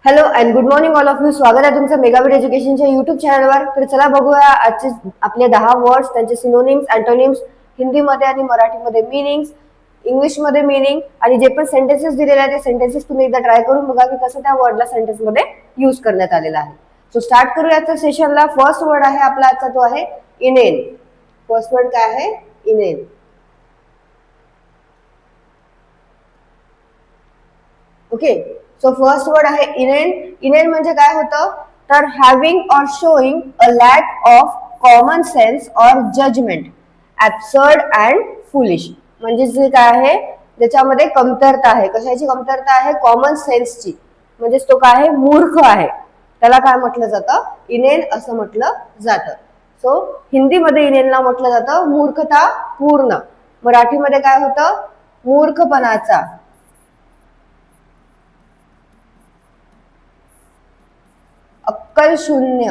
Hello and good morning all of you. स्वागत आहे तुमचं मेगाबिट एज्युकेशनच्या युट्यूब चॅनलवर. तर चला बघूया आजचे आपले 10 वर्ड्स, त्यांचे सिनोनिम्स, अँटोनिम्स, हिंदीमध्ये आणि मराठीमध्ये मीनिंग्स, इंग्लिशमध्ये मीनिंग आणि जे पण सेंटेन्सेस दिलेले आहेत ते सेंटेन्सेस तुम्ही एकदा ट्राय करून बघा की कसं त्या वर्डला सेंटेन्समध्ये यूज करण्यात आलेला आहे. सो स्टार्ट करूया आजच्या सेशनला. फर्स्ट वर्ड आहे आपला आजचा तो आहे इनेन. फर्स्ट वर्ड काय आहे? Inane. Okay, so first word आहे इनेन. इनेन म्हणजे काय होतं तर having or showing a lack of common sense or judgement, absurd and foolish. म्हणजे जे काय आहे त्याच्यामध्ये कमतरता आहे. कशाची कमतरता आहे? कॉमन सेन्सची. म्हणजेच तो काय आहे? मूर्ख आहे. त्याला काय म्हटलं जातं? इनेन असं म्हटलं जातं. सो हिंदीमध्ये इनेनला म्हटलं जातं मूर्खता पूर्ण. मराठीमध्ये काय होतं? मूर्खपणाचा, अक्कल शून्य,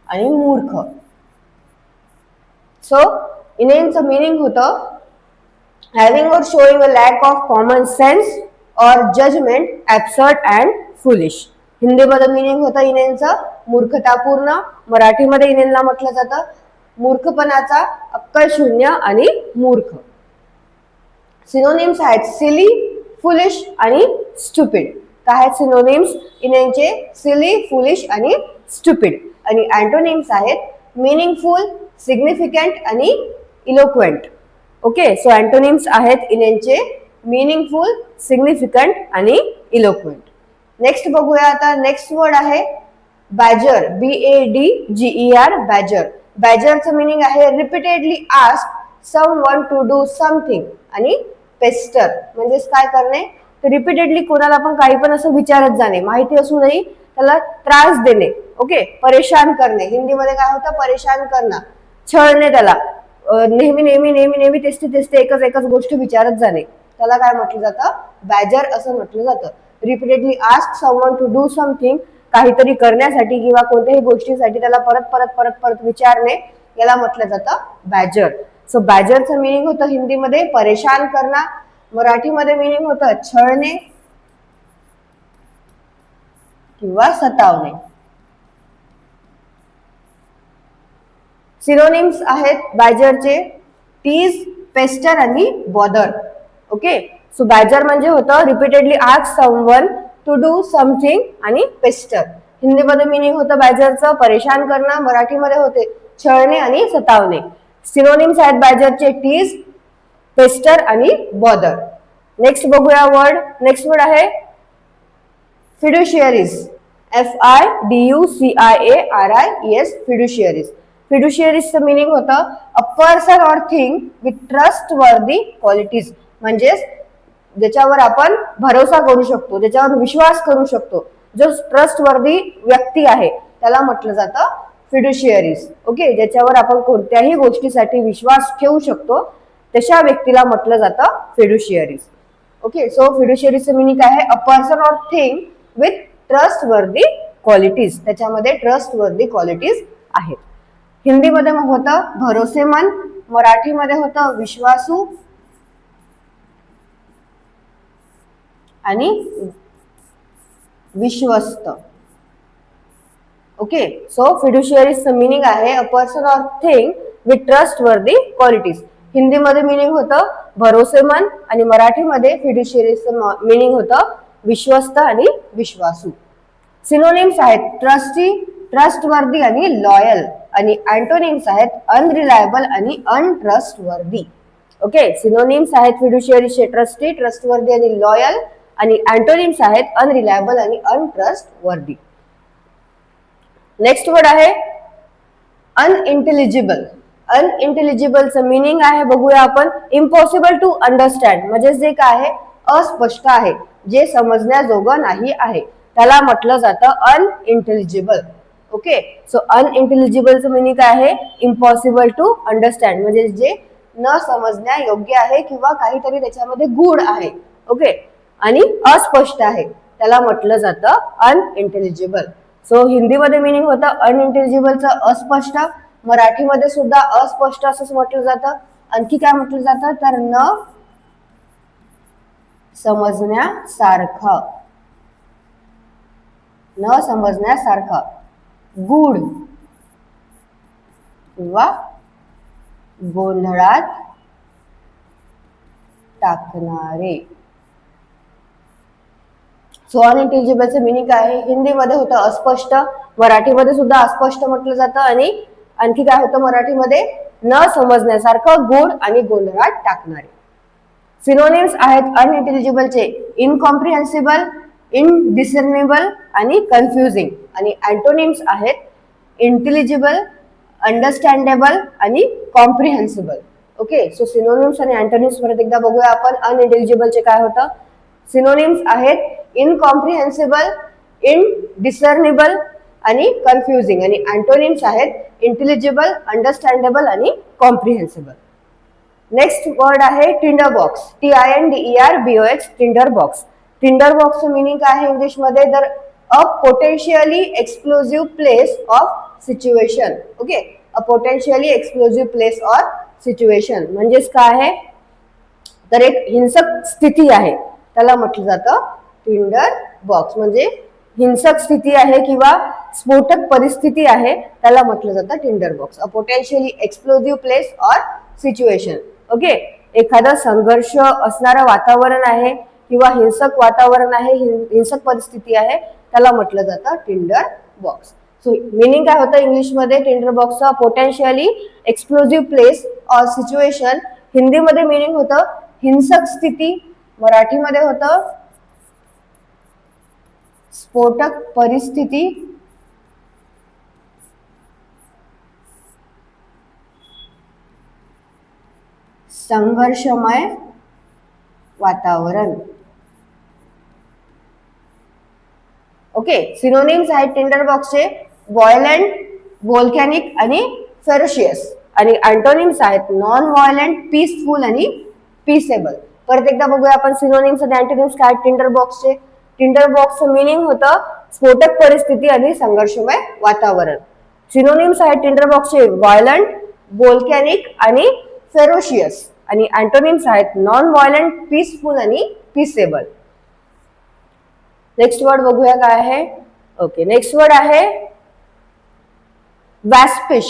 आणि मूर्ख. सो इनेनचं मीनिंग होतं हॅव्हिंग और showing a lack of common sense और जजमेंट, ऍब्सर्ड अँड फुलिश. हिंदीमध्ये मीनिंग होतं इनेनचं मूर्खतापूर्ण. मराठीमध्ये इनेनला म्हटलं जातं मूर्खपणाचा, अक्कल शून्य आणि मूर्ख. सिनोनिम्स आहेत सिली, फुलिश आणि स्टुपिड. काय आहेत सिनोनिम्स इनेनचे? सिली, फुलिश आणि स्टुपिड. आणि अँटोनिम्स आहेत मीनिंगफुल, सिग्निफिकंट आणि इलोक्वेंट. ओके, सो अँटोनिम्स आहेत इनेनचे मीनिंगफुल, सिग्निफिकंट आणि इलोक्वेंट. नेक्स्ट बघूया आता. नेक्स्ट वर्ड आहे बॅजर. BADGER, badger. बॅजरचं मीनिंग आहे repeatedly ask someone to do something. आणि पेस्टर म्हणजेच काय करणे? तर रिपीटेडली कोणाला पण काही पण असं विचारत जाणे, माहिती असूनही त्याला त्रास देणे. ओके, परेशान करणे. हिंदीमध्ये काय होतं? परेशान करणं, छळणे त्याला. नेहमी नेहमी नेहमी नेहमी तेच एकच गोष्ट विचारत जाणे, त्याला काय म्हटलं जातं? बॅजर असं म्हटलं जातं. Repeatedly ask someone to do something, काहीतरी करण्यासाठी किंवा कोणत्याही गोष्टीसाठी त्याला परत परत परत परत विचारणे, याला म्हटलं जातं बॅजर. सो बॅजरचं मिनिंग होतं हिंदीमध्ये परेशान करणं. मराठीमध्ये मिनिंग होतं छळणे किंवा सतावणे. सिनोनिम्स आहेत बॅजरचे टीज, पेस्टर आणि बॉदर. ओके, सो बॅजर म्हणजे होतं repeatedly ask someone to do something आणि पेस्टर. हिंदीमध्ये मिनिंग होतं बॅजरचं परेशान करणं. मराठीमध्ये होते छळणे आणि सतावणे. सिनोनिम्स आहेत बॅजरचे टीज, पेस्टर आणि बॉदर. नेक्स्ट बघूया वर्ड. नेक्स्ट वर्ड आहे फिड्युशियरीज. FIDUCIARIES, फिड्युशियरीज. फिड्युशियरीजचं मिनिंग होतं a person or thing with trustworthy qualities. म्हणजेच ज्याच्यावर आपण भरोसा करू शकतो, ज्याच्यावर विश्वास करू शकतो, जो ट्रस्टवर्दी व्यक्ती आहे त्याला म्हटलं जातं फिड्युशियरीज. ओके, ज्याच्यावर आपण कोणत्याही गोष्टीसाठी विश्वास ठेवू शकतो तशा व्यक्तीला म्हटलं जातं फिड्युशियरीज. ओके, सो फिड्युशियरीजचं मिनिंग आहे a person or thing with trustworthy qualities. त्याच्यामध्ये ट्रस्टवर्दी क्वालिटीज आहेत. हिंदीमध्ये होतं भरोसेमंद. मराठीमध्ये होतं विश्वासू आणि विश्वस्त. ओके, सो फिड्युशियरीजचं मिनिंग आहे a person or thing with trustworthy qualities. हिंदीमध्ये मिनिंग होतं भरोसेमंद आणि मराठीमध्ये फिड्युशियरीजचं मिनिंग होतं विश्वस्त आणि विश्वासू. सिनोनिम्स आहेत ट्रस्टी, ट्रस्टवर्दी आणि लॉयल. आणि अँटोनिम्स आहेत अनरिलायबल आणि अनट्रस्टवर्दी. ओके, सिनोनिम्स आहेत फिड्युशियरीचे ट्रस्टी, ट्रस्टवर्दी आणि लॉयल. आणि अँटोनिम्स आहेत अनरिलायबल आणि अनट्रस्टवर्दी. नेक्स्ट वर्ड आहे अनइंटेलिजिबल. अनइंटेलिजिबलचं मिनिंग आहे बघूया आपण इम्पॉसिबल टू अंडरस्टँड. म्हणजे जे काय आहे अस्पष्ट आहे, जे समजण्याजोगं नाही आहे, त्याला म्हटलं जातं अनइंटेलिजिबल. ओके, सो अनइंटेलिजिबलचं मिनिंग काय आहे? Impossible to understand. म्हणजे जे न समजण्या योग्य आहे किंवा काहीतरी त्याच्यामध्ये गूढ आहे. ओके, आणि अस्पष्ट आहे, त्याला म्हटलं जातं अनइंटेलिजिबल. सो हिंदीमध्ये मिनिंग होतं अनइंटेलिजिबलचं अस्पष्ट. मराठीमध्ये सुद्धा अस्पष्ट असंच म्हटलं जातं. आणखी काय म्हटलं जातं तर न समजण्यासारखं, न समजण्यासारखं. गूढ किंवा गोंधळात टाकणारे. सो अनइंटेलिजिबलचं मिनिंग काय आहे? हिंदीमध्ये होतं अस्पष्ट, मराठीमध्ये सुद्धा अस्पष्ट म्हटलं जातं, आणि आणखी काय होतं मराठीमध्ये? न समजण्यासारखं, गूढ आणि गोंधळात टाकणारे. सिनोनिम्स आहेत अनइंटेलिजिबलचे इनकॉम्प्रिहेन्सिबल, इनडिसर्नेबल आणि कन्फ्युजिंग. आणि अँटोनिम्स आहेत इंटेलिजिबल, अंडरस्टँडेबल आणि कॉम्प्रिहेन्सिबल. ओके, सो सिनोनिम्स आणि अँटोनिम्स परत एकदा बघूया आपण. अनइंटेलिजिबलचे काय होतं? सिनोनिम्स आहेत इनकॉम्प्रिहेन्सिबल, इनडिसर्नेबल आणि कन्फ्युजिंग. आणि अँटोनिम्स आहेत इंटेलिजिबल, अंडरस्टँडेबल आणि कॉम्प्रिहेन्सिबल. नेक्स्ट वर्ड आहे tinder box. TINDERBOX, tinder box. Tinder बॉक्सचं मिनिंग काय आहे इंग्लिशमध्ये? तर a potentially explosive place of situation. Okay, a potentially explosive place or situation म्हणजेच काय आहे? तर एक हिंसक स्थिती आहे, त्याला म्हटलं जातं टिंडर बॉक्स. म्हणजे हिंसक स्थिती आहे किंवा स्फोटक परिस्थिती आहे, त्याला म्हटलं जातं Tinder box. A potentially explosive place or situation. Okay, एखादं संघर्ष असणारं वातावरण आहे किंवा हिंसक वातावरण आहे, हिंसक परिस्थिती आहे, त्याला म्हटलं जातं टिंडर बॉक्स. सो मिनिंग काय होतं इंग्लिशमध्ये टिंडर बॉक्सचा? Potentially explosive place or situation. हिंदीमध्ये मिनिंग होतं हिंसक स्थिती, मराठीमध्ये होतं स्फोटक परिस्थिती, संघर्षमय वातावरण. ओके, सिनोनिम्स आहेत टिंडर बॉक्सचे व्हायलेंट, व्होल्कॅनिक आणि फेरोशियस. आणि अँटोनिम्स आहेत नॉन व्हायलेंट, पीसफुल आणि पीसेबल. परत एकदा बघूया आपण सिनोनिम्स आणि अँटोनिम्स काय टिंडर बॉक्सचे. टिंडर बॉक्सचं मिनिंग होतं स्फोटक परिस्थिती आणि संघर्षमय वातावरण. सिनोनिम्स आहेत टिंडर बॉक्सचे व्हायलेंट, व्होल्कॅनिक आणि फेरोशियस. आणि अँटोनिम्स आहेत नॉन व्हायलेंट, पीसफुल आणि पीसेबल. नेक्स्ट वर्ड बघूया काय आहे. ओके, नेक्स्ट वर्ड आहे वॅस्पिश.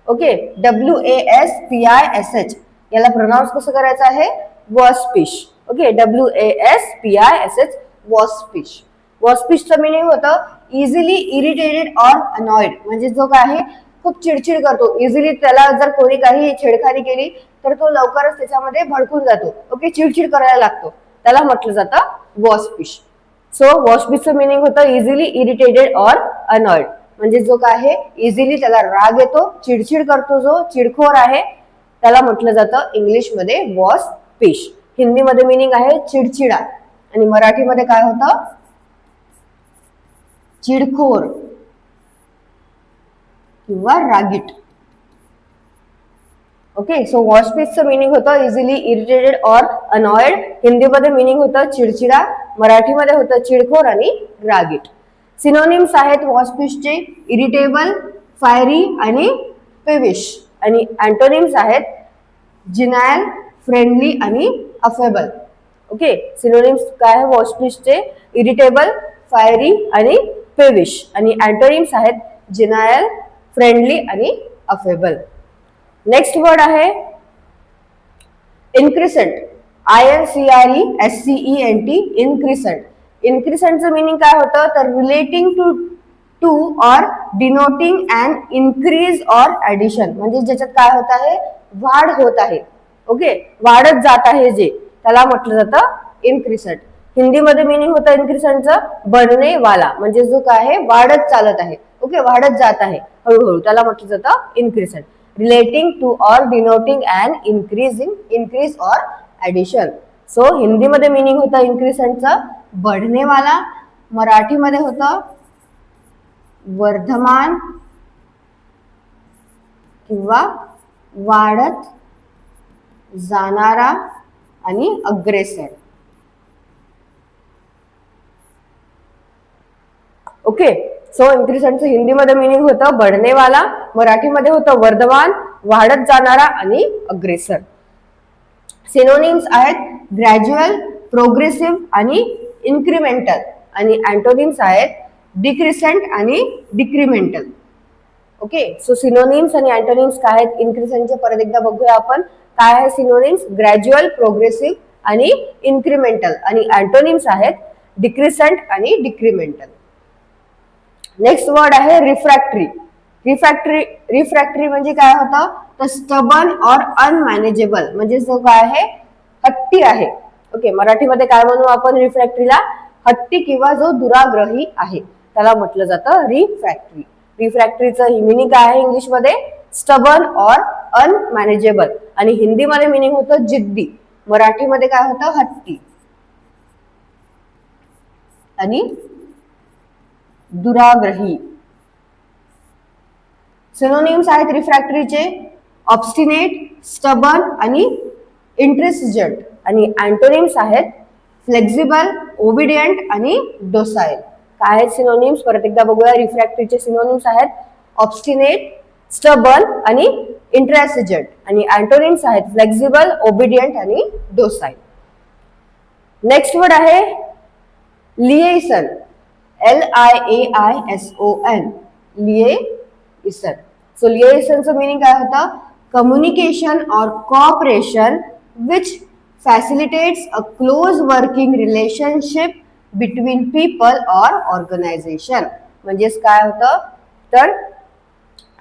Okay, WASPISH. याला प्रोनाउन्स कसं करायचं आहे? वॉस्पिश. Okay, WASPISH, waspish. वॉस्पिशचं मिनिंग होतं इझिली इरिटेटेड ऑर अनॉइड. म्हणजे जो काय आहे खूप चिडचिड करतो, इझिली त्याला जर कोणी काही छेडखानी केली तर तो लवकरच त्याच्यामध्ये भडकून जातो. ओके, चिडचिड करायला लागतो, त्याला म्हटलं जातं वॉस्पिश. सो वॉस्पिशचं मिनिंग होतं इझिली इरिटेटेड ऑर अनॉइड. म्हणजे जो काय आहे इझिली त्याला राग येतो, चिडचिड करतो, जो चिडखोर आहे, त्याला म्हटलं जातं इंग्लिशमध्ये वॉस्पिश. हिंदीमध्ये मिनिंग आहे चिडचिडा, आणि मराठीमध्ये काय होतं? चिडखोर किंवा रागीट. ओके, सो वॉस्पिशचं मिनिंग होतं इझिली इरिटेटेड ऑर अनॉइड. हिंदीमध्ये मिनिंग होतं चिडचिडा, मराठीमध्ये होतं चिडखोर आणि रागीट. सिनोनिम्स आहेत वॉस्पिशचे इरिटेबल, फायरी आणि पेविश. आणि अँटोनिम्स आहेत जिनायल, फ्रेंडली आणि अफेबल. ओके, सिनोनिम्स काय आहे वॉस्पिशचे? इरिटेबल, फायरी आणि पेविश. आणि अँटोनिम्स आहेत जिनायल, फ्रेंडली आणि अफेबल. नेक्स्ट वर्ड आहे इन्क्रिसेंट. INCRESCENT, इन्क्रिसेंट. इन्क्रिसेंटचं मिनिंग काय होतं? तर relating to or denoting and increase or addition. म्हणजे ज्याच्यात काय होत आहे? वाढ होत आहे. ओके, वाढत जात आहे जे, त्याला म्हटलं जातं इन्क्रिसेंट. हिंदीमध्ये मिनिंग होतं इन्क्रिसेंटचं बढ़ने वाला. म्हणजे जो काय आहे वाढत चालत आहे. ओके, वाढत जात आहे हळूहळू, त्याला म्हटलं जातं increscent. Relating to or denoting and increase or addition. So हिंदीमध्ये मिनिंग होतं इन्क्रिसेंटचं बढ़ने वाला, मराठीमध्ये होतं वर्धमान किंवा वाढत जाणारा आणि अग्रेसर. ओके, सो इन्क्रिसेंटचं हिंदीमध्ये मिनिंग होतं बढ़ने वाला, मराठीमध्ये होतं वर्धमान, वाढत जाणारा आणि अग्रेसर. सिनोनिम्स आहेत ग्रॅज्युअल, प्रोग्रेसिव्ह आणि इन्क्रिमेंटल. आणि अँटोनिम्स आहेत डिक्रिसेंट आणि डिक्रिमेंटल. ओके, सो सिनोनिम्स आणि अँटोनिम्स काय आहेत इन्क्रिसेंटचे परत एकदा बघूया आपण. काय आहे सिनोनिम्स? ग्रॅज्युअल, प्रोग्रेसिव्ह आणि इन्क्रिमेंटल. आणि अँटोनिम्स आहेत डिक्रिसेंट आणि डिक्रिमेंटल. नेक्स्ट वर्ड आहे रिफ्रॅक्टरी. रिफ्रॅक्टरी म्हणजे काय होतं? तर स्टबर्न और अनमॅनेजेबल, म्हणजे जो काय आहे हट्टी आहे. ओके, मराठीमध्ये काय म्हणू आपण रिफ्रॅक्टरीला? हट्टी किंवा जो दुराग्रही आहे त्याला म्हटलं जातं रिफ्रॅक्टरी. रिफ्रॅक्टरीचं मिनिंग काय आहे इंग्लिशमध्ये? स्टबर्न और अनमॅनेजेबल. आणि हिंदीमध्ये मिनिंग होतं जिद्दी. मराठीमध्ये काय होतं? हट्टी आणि दुराग्रही. सिनोनिम्स आहेत रिफ्रॅक्टरीचे ऑब्स्टिनेट, स्टबर्न आणि इंट्रेन्सिजंट. आणि अँटोनिम्स आहेत फ्लेक्झिबल, ओबिडियंट आणि डोसाइल. काय आहेत सिनोनिम्स? परत एकदा बघूया. रिफ्रॅक्टरीचे सिनोनिम्स आहेत ऑब्स्टिनेट, स्टबर्न आणि इंट्रेन्सिजंट. आणि अँटोनिम्स आहेत फ्लेक्झिबल, ओबिडियंट आणि डोसाइल. नेक्स्ट वर्ड आहे लिएसन. LIAISON, liaison. सो लिएसनचं मिनिंग काय होतं? कम्युनिकेशन और cooperation which facilitates a close working relationship between people और ऑर्गनायझेशन. म्हणजेच काय होतं? तर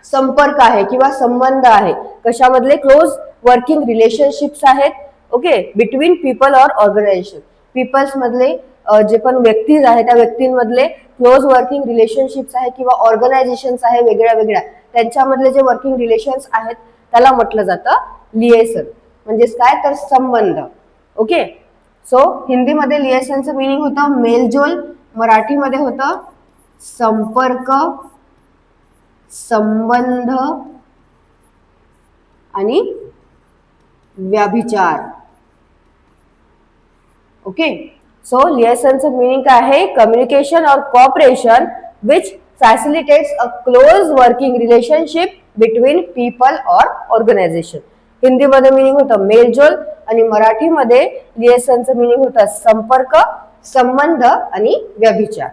संपर्क आहे किंवा संबंध आहे. कशामधले? क्लोज वर्किंग रिलेशनशिप्स आहेत. ओके, बिटवीन पीपल और ऑर्गनायझेशन. पीपल्स मधले जे पण व्यक्तीज आहेत त्या व्यक्तींमधले क्लोज वर्किंग रिलेशनशिप्स आहे किंवा ऑर्गनायझेशन्स आहे वेगळ्या वेगळ्या, त्यांच्यामधले जे वर्किंग रिलेशन्स आहेत त्याला म्हटलं जातं लिएसन. म्हणजेच काय? तर संबंध. ओके, सो हिंदीमध्ये लिएसनचं मिनिंग होतं मेलजोल. मराठीमध्ये होतं संपर्क, संबंध आणि व्याभिचार. ओके, सो लिएसनचं मिनिंग काय आहे? कम्युनिकेशन और cooperation which facilitates a close working relationship between people और ऑर्गनायझेशन. हिंदीमध्ये मिनिंग होतं मेलजोल आणि मराठीमध्ये लिएसनचं मिनिंग होतं संपर्क, संबंध आणि व्यभिचार.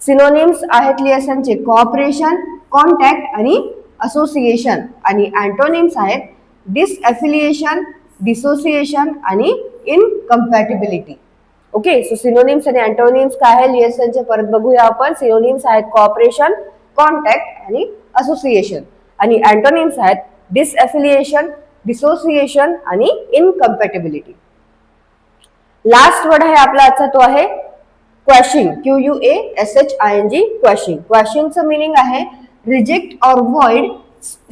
सिनोनिम्स आहेत लिएसनचे कॉपरेशन, कॉन्टॅक्ट आणि असोसिएशन. आणि अँटोनिम्स आहेत डिसएफिलिएशन, डिसोसिएशन आणि इनकम्पॅटिबिलिटी. ओके, सो सिनोनिम्स आणि अँटोनिम्स काय आहे लिएसनचे परत बघूया आपण. सिनोनिम्स आहेत कॉपरेशन, कॉन्टॅक्ट आणि असोसिएशन. आणि अँटोनिम्स आहेत डिसएफिलिएशन, डिसोसिएशन आणि इनकम्पॅटिबिलिटी. लास्ट वर्ड आहे आपला आजचा तो आहे क्वॅशिंग. QUASHING, quashing. क्वॅशिंगचं मिनिंग आहे रिजेक्ट और void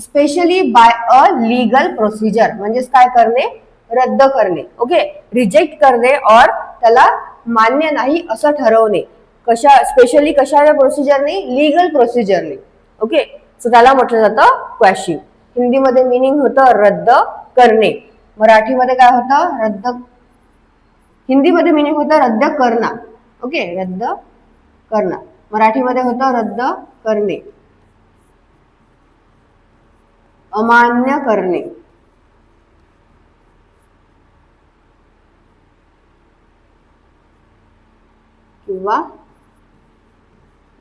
specially by a legal procedure. म्हणजेच काय करणे? रद्द करणे. ओके, रिजेक्ट करणे और त्याला मान्य नाही असं ठरवणे. कशा? स्पेशली कशा प्रोसिजरने? लीगल प्रोसिजरने. ओके, सो त्याला म्हटलं जातं क्वॅशिंग. हिंदीमध्ये मिनिंग होतं रद्द करणे. मराठीमध्ये काय होतं? रद्द. हिंदीमध्ये मिनिंग होतं रद्द करणं. ओके, रद्द करणं. मराठीमध्ये होतं रद्द करणे, अमान्य करणे. किंवा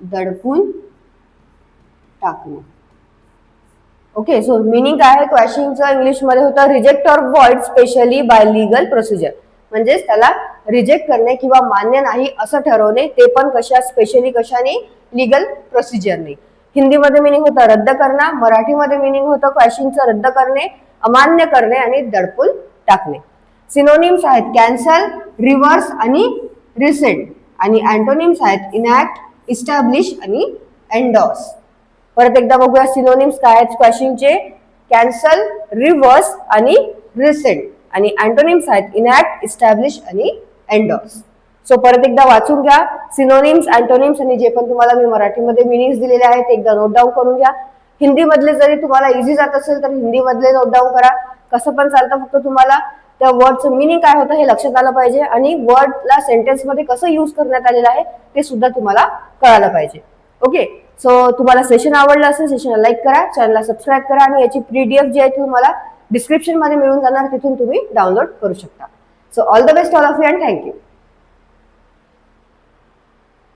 दडपून टाकणे. ओके, सो मिनिंग काय आहे क्वॅशिंगचं? इंग्लिशमध्ये होतं रिजेक्ट और void specially bye legal procedure. म्हणजेच त्याला रिजेक्ट करणे किंवा मान्य नाही असं ठरवणे, ते पण कशा? स्पेशली कशाने? लीगल प्रोसिजरने. हिंदीमध्ये मिनिंग होतं रद्द करणं. मराठीमध्ये मिनिंग होतं क्वॅशिंगचं रद्द करणे, अमान्य करणे आणि दडपून टाकणे. सिनोनिम्स आहेत कॅन्सल, रिव्हर्स आणि रिसेंट. आणि अँटोनिम्स आहेत इनॅक्ट, इस्टॅब्लिश आणि एंडॉर्स. परत एकदा बघूया सिनोनिम्स काय आहेत क्वॅशिंगचे. कॅन्सल, रिव्हर्स आणि रिसेंट. आणि अँटोनिम्स आहेत इनॅक्ट, इस्टॅब्लिश आणि एंडॉर्स. सो परत एकदा वाचून घ्या सिनोनिम्स, अँटोनिम्स आणि जे पण तुम्हाला मी मराठीमध्ये मिनिंग्स दिलेले आहेत ते एकदा नोट डाऊन करून घ्या. हिंदीमधले जरी तुम्हाला इझी जात असेल तर हिंदीमधले नोट डाऊन करा. कसं पण चालतं, फक्त तुम्हाला त्या वर्डचं मिनिंग काय होतं हे लक्षात आलं पाहिजे आणि वर्डला सेंटेन्समध्ये कसं यूज करण्यात आलेलं आहे ते सुद्धा तुम्हाला कळायला पाहिजे. ओके, सो तुम्हाला सेशन आवडलं असेल सेशनला लाईक करा, चॅनलला सबस्क्राईब करा आणि याची PDF जी आहे ती तुम्हाला डिस्क्रिप्शन मध्ये मिळून जाणार, तिथून तुम्ही डाउनलोड करू शकता. So all the best all of you and thank you.